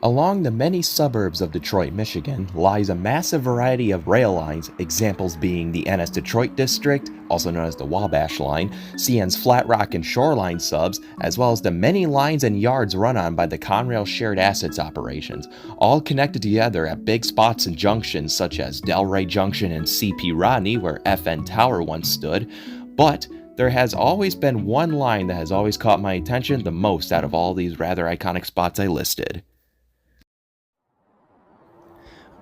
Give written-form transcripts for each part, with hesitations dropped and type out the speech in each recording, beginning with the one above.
Along the many suburbs of Detroit, Michigan, lies a massive variety of rail lines, examples being the NS Detroit District, also known as the Wabash Line, CN's Flat Rock and Shoreline subs, as well as the many lines and yards run on by the Conrail Shared Assets operations, all connected together at big spots and junctions such as Delray Junction and CP Rodney, where FN Tower once stood. But there has always been one line that has always caught my attention the most out of all these rather iconic spots I listed.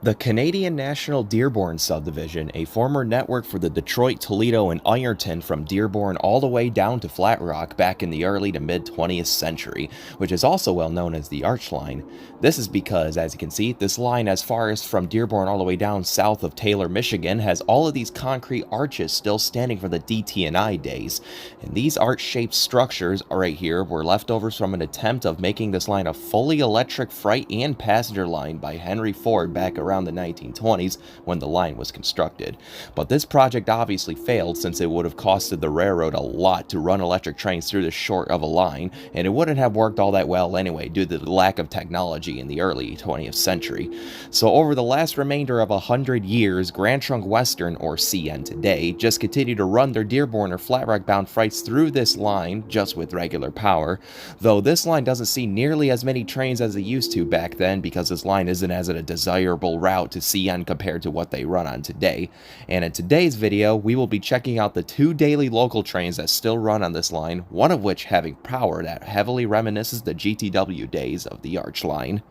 The Canadian National Dearborn Subdivision, a former network for the Detroit, Toledo, and Ironton from Dearborn all the way down to Flat Rock back in the early to mid-20th century, which is also well known as the Arch Line. This is because, as you can see, this line as far as from Dearborn all the way down south of Taylor, Michigan, has all of these concrete arches still standing from the DT&I days. And these arch-shaped structures right here were leftovers from an attempt of making this line a fully electric freight and passenger line by Henry Ford back around the 1920s when the line was constructed. But this project obviously failed since it would have costed the railroad a lot to run electric trains through this short of a line, and it wouldn't have worked all that well anyway due to the lack of technology in the early 20th century. So over the last remainder of 100 years, Grand Trunk Western, or CN today, just continued to run their Dearborn or Flat Rock bound freights through this line just with regular power, though this line doesn't see nearly as many trains as it used to back then because this line isn't as a desirable route to CN compared to what they run on today. And in today's video, we will be checking out the 2 daily local trains that still run on this line, one of which having power that heavily reminisces the GTW days of the Arch Line.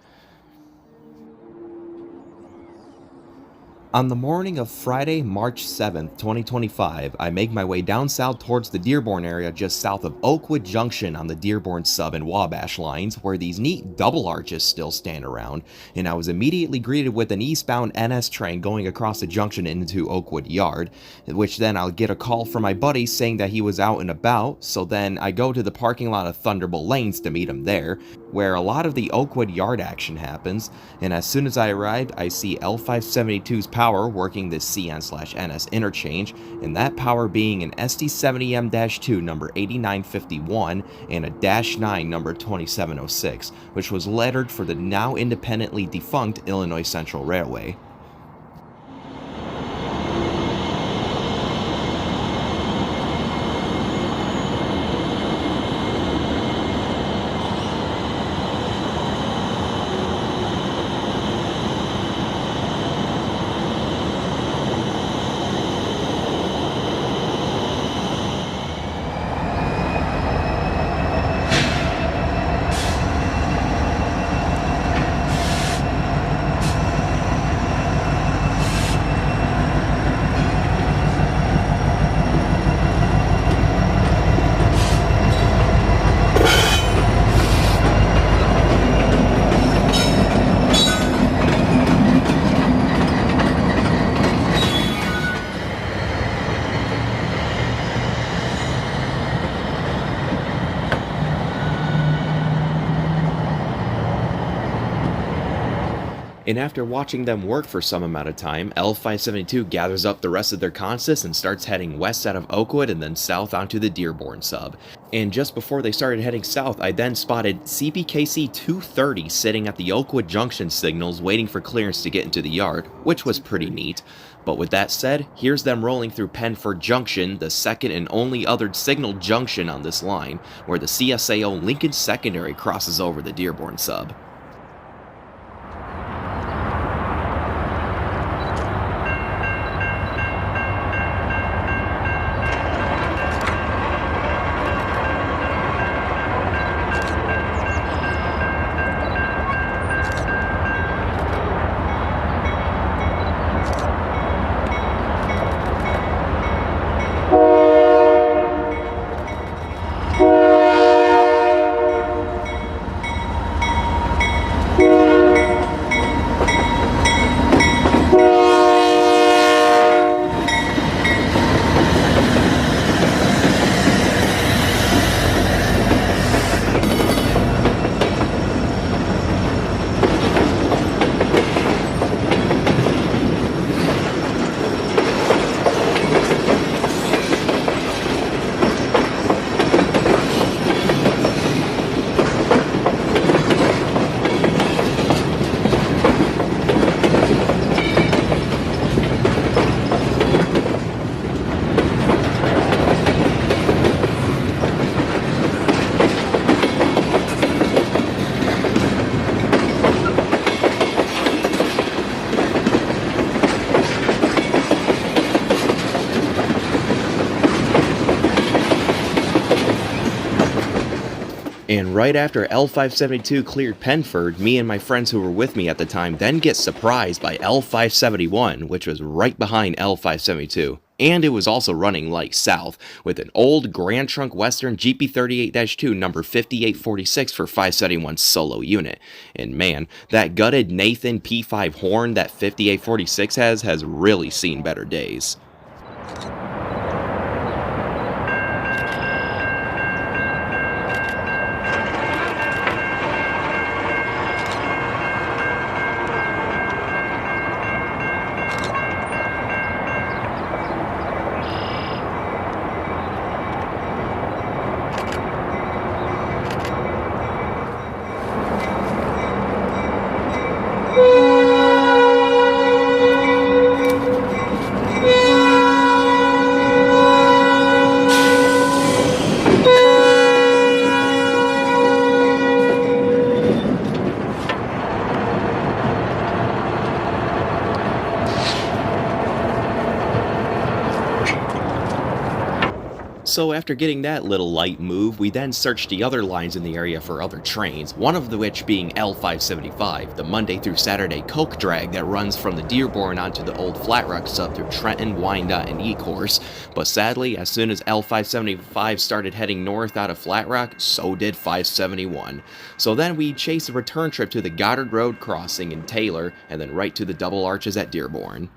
On the morning of Friday, March 7th, 2025, I make my way down south towards the Dearborn area just south of Oakwood Junction on the Dearborn Sub and Wabash lines, where these neat double arches still stand around, and I was immediately greeted with an eastbound NS train going across the junction into Oakwood Yard, which then I'll get a call from my buddy saying that he was out and about, so then I go to the parking lot of Thunderbolt Lanes to meet him there, where a lot of the Oakwood Yard action happens, and as soon as I arrived, I see L572's power working this CN/NS interchange, and that power being an SD70M-2 number 8951 and a -9 number 2706, which was lettered for the now independently defunct Illinois Central Railway. And after watching them work for some amount of time, L572 gathers up the rest of their consist and starts heading west out of Oakwood and then south onto the Dearborn sub. And just before they started heading south, I then spotted CPKC 230 sitting at the Oakwood Junction signals waiting for clearance to get into the yard, which was pretty neat. But with that said, here's them rolling through Penford Junction, the second and only other signal junction on this line, where the CSAO Lincoln Secondary crosses over the Dearborn sub. And right after L572 cleared Penford, me and my friends who were with me at the time then get surprised by L571, which was right behind L572. And it was also running light south, with an old Grand Trunk Western GP38-2 number 5846 for 571 solo unit. And man, that gutted Nathan P5 horn that 5846 has really seen better days. So after getting that little light move, we then searched the other lines in the area for other trains, one of which being L575, the Monday through Saturday coke drag that runs from the Dearborn onto the old Flat Rock sub through Trenton, Wyandotte, and E-Course. But sadly, as soon as L575 started heading north out of Flat Rock, so did 571. So then we chased a return trip to the Goddard Road crossing in Taylor, and then right to the double arches at Dearborn.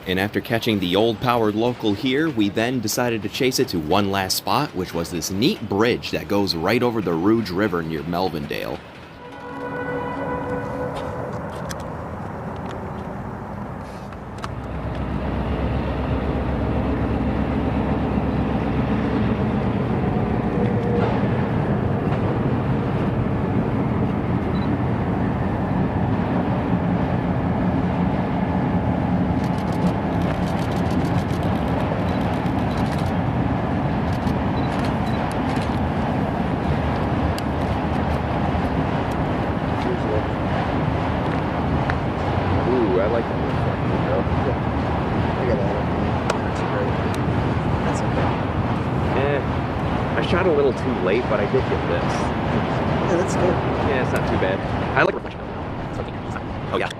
And after catching the old powered local here, we then decided to chase it to one last spot, which was this neat bridge that goes right over the Rouge River near Melvindale. Shot a little too late, but I did get this. Yeah, that's good. Yeah, it's not too bad. I like reflection. Oh yeah.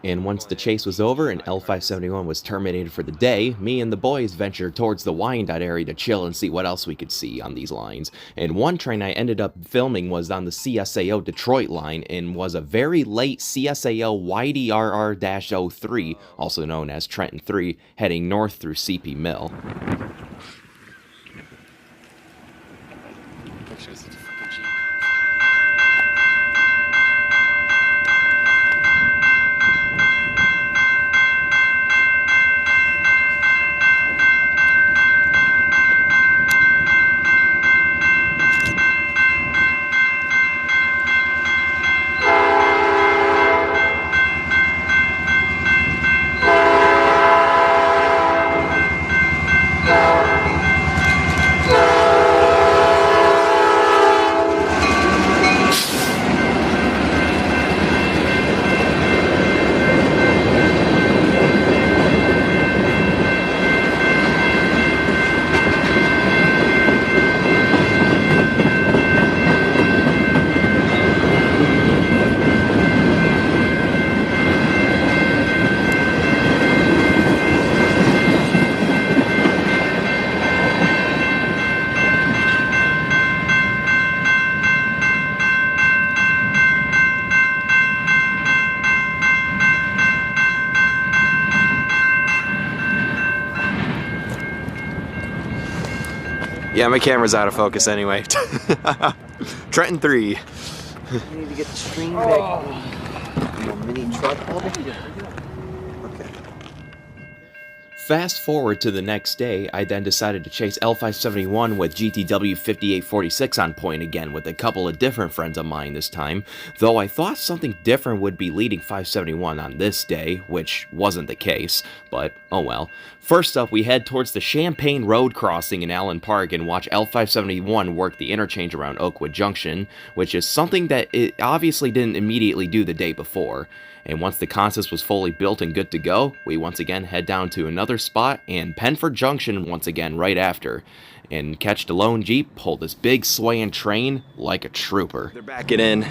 And once the chase was over and L571 was terminated for the day, me and the boys ventured towards the Wyandotte area to chill and see what else we could see on these lines. And one train I ended up filming was on the CSAO Detroit line and was a very late CSAO YDRR-03, also known as Trenton 3, heading north through CP Mill. Yeah, my camera's out of focus anyway. Trenton 3. You need to get the stream back. Little mini truck. Fast forward to the next day, I then decided to chase L571 with GTW 5846 on point again with a couple of different friends of mine this time, though I thought something different would be leading 571 on this day, which wasn't the case, but oh well. First up, we head towards the Champaign Road crossing in Allen Park and watch L571 work the interchange around Oakwood Junction, which is something that it obviously didn't immediately do the day before. And once the consist was fully built and good to go, we once again head down to another spot and Penford Junction once again right after, and catch the lone Jeep pull this big swaying train like a trooper. They're backing in.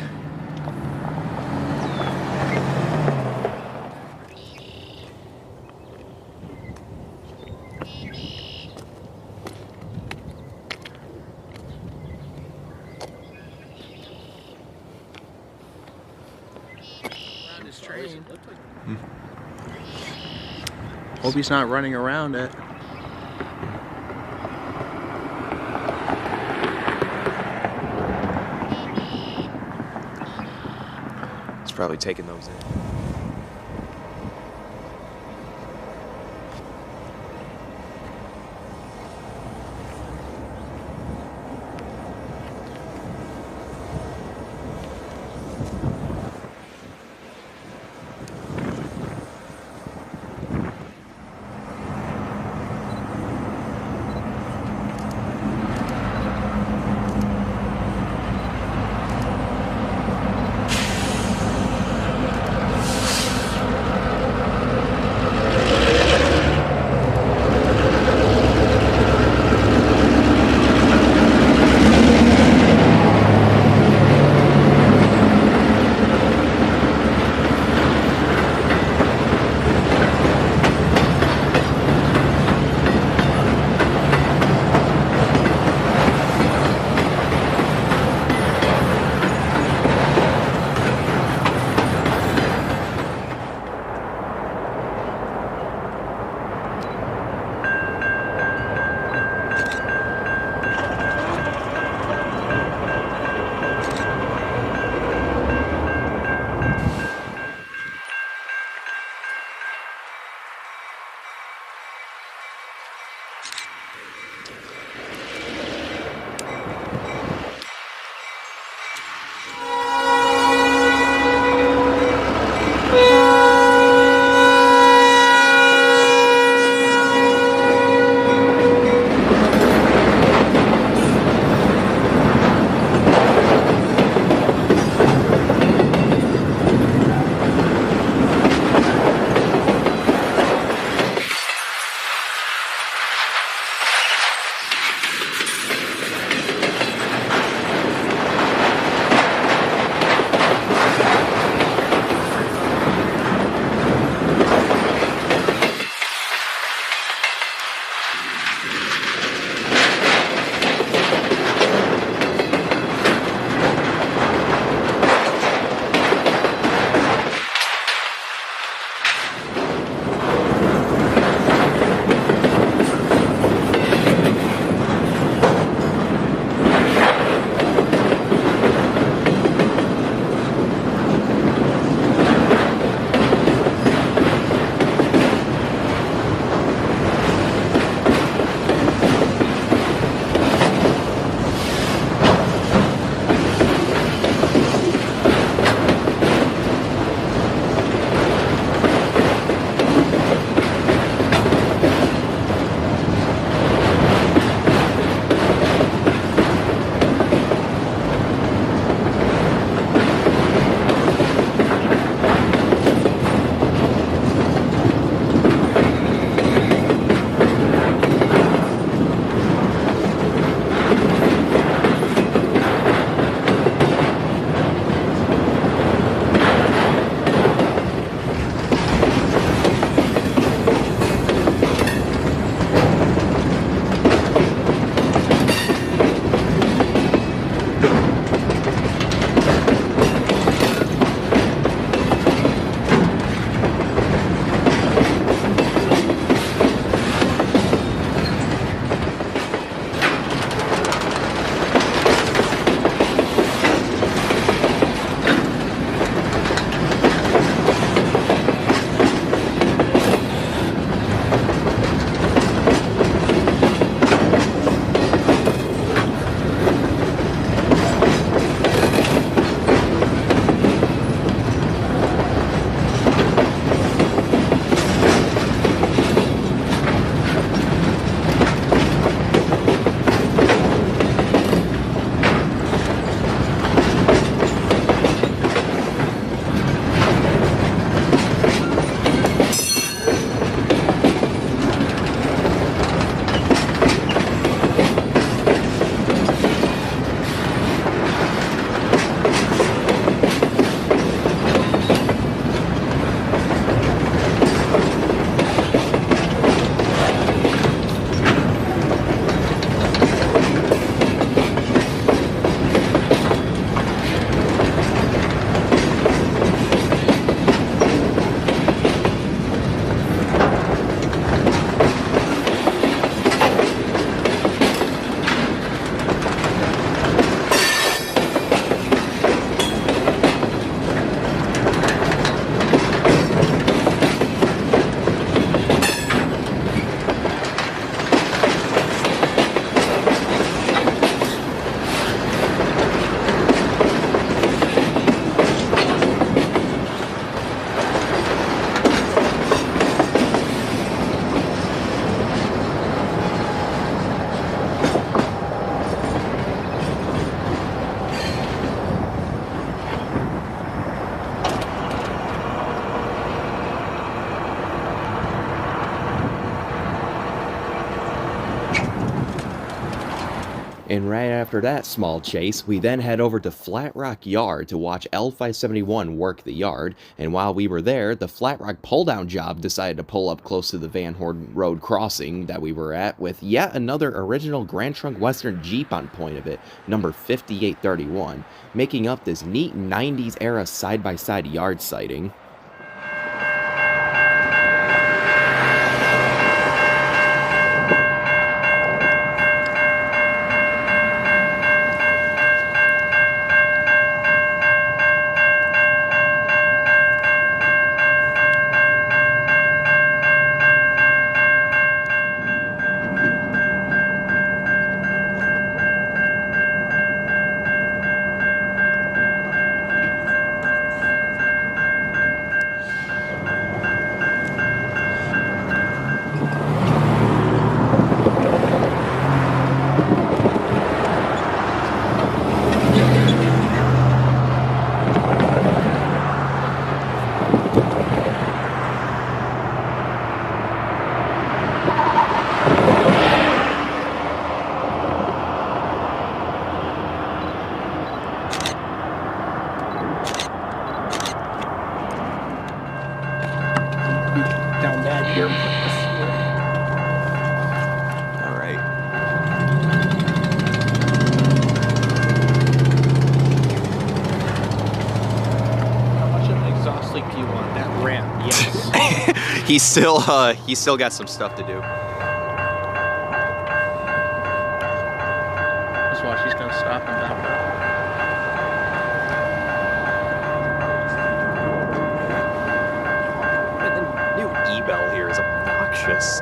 Hope he's not running around it. He's probably taking those in. And right after that small chase, we then head over to Flat Rock Yard to watch L571 work the yard, and while we were there, the Flat Rock pull-down job decided to pull up close to the Van Horn Road crossing that we were at with yet another original Grand Trunk Western Jeep on point of it, number 5831, making up this neat 90s era side-by-side yard sighting. Down bad here. All right. How much of an exhaust leak do you want? That ramp, yes. He's still got some stuff to do. Just watch, he's gonna stop and back up. E-bell here is obnoxious.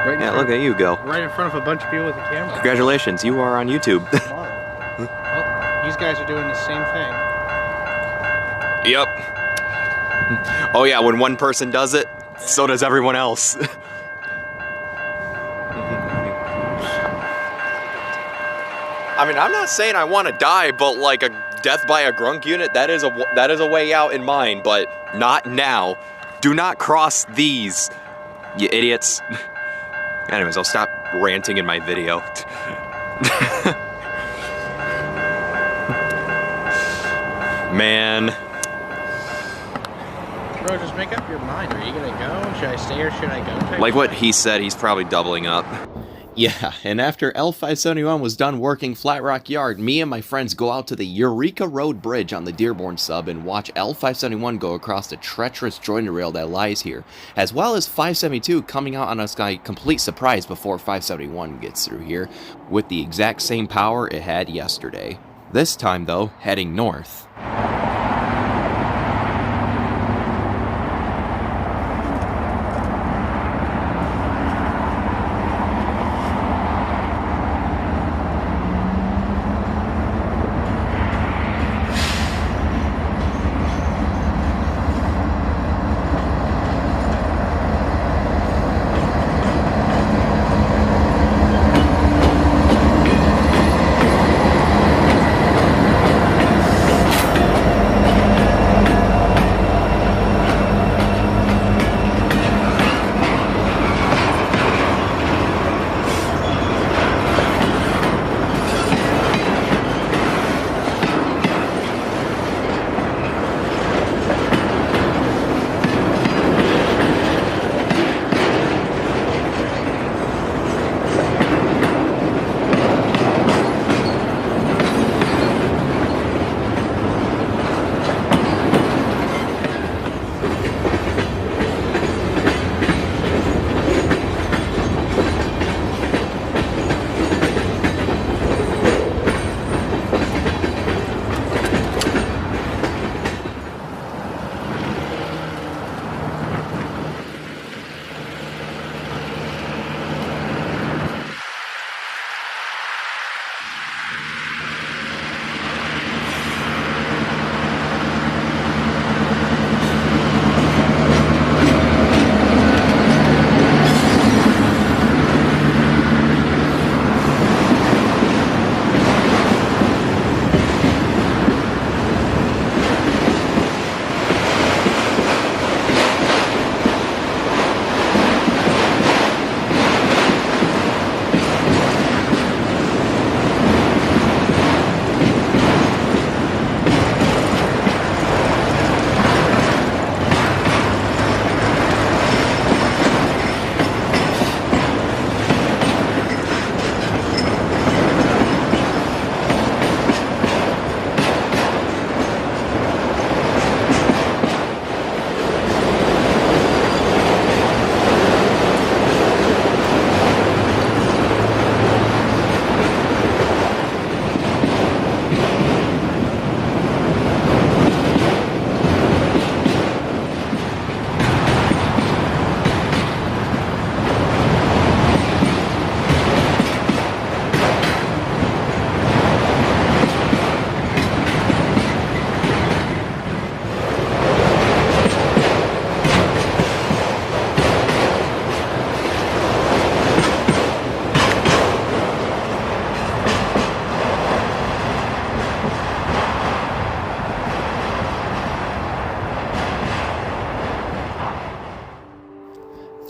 Right Yeah, look at you go. Right in front of a bunch of people with a camera. Congratulations, you are on YouTube. Oh, these guys are doing the same thing. Yep. Oh yeah, when one person does it, so does everyone else. I mean, I'm not saying I want to die, but like a death by a grunk unit, that is a way out in mine, but not now. Do not cross these, you idiots. Anyways, I'll stop ranting in my video. Man. Bro, just make up your mind. Are you gonna go? Should I stay or should I go? Like what he said, he's probably doubling up. Yeah, and after L571 was done working Flat Rock Yard, me and my friends go out to the Eureka Road Bridge on the Dearborn sub and watch L571 go across the treacherous joiner rail that lies here, as well as 572 coming out on us by complete surprise before 571 gets through here, with the exact same power it had yesterday. This time though, heading north.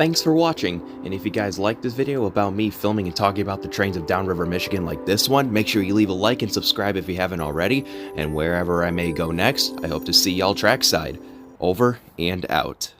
Thanks for watching, and if you guys liked this video about me filming and talking about the trains of Downriver, Michigan like this one, make sure you leave a like and subscribe if you haven't already, and wherever I may go next, I hope to see y'all trackside. Over and out.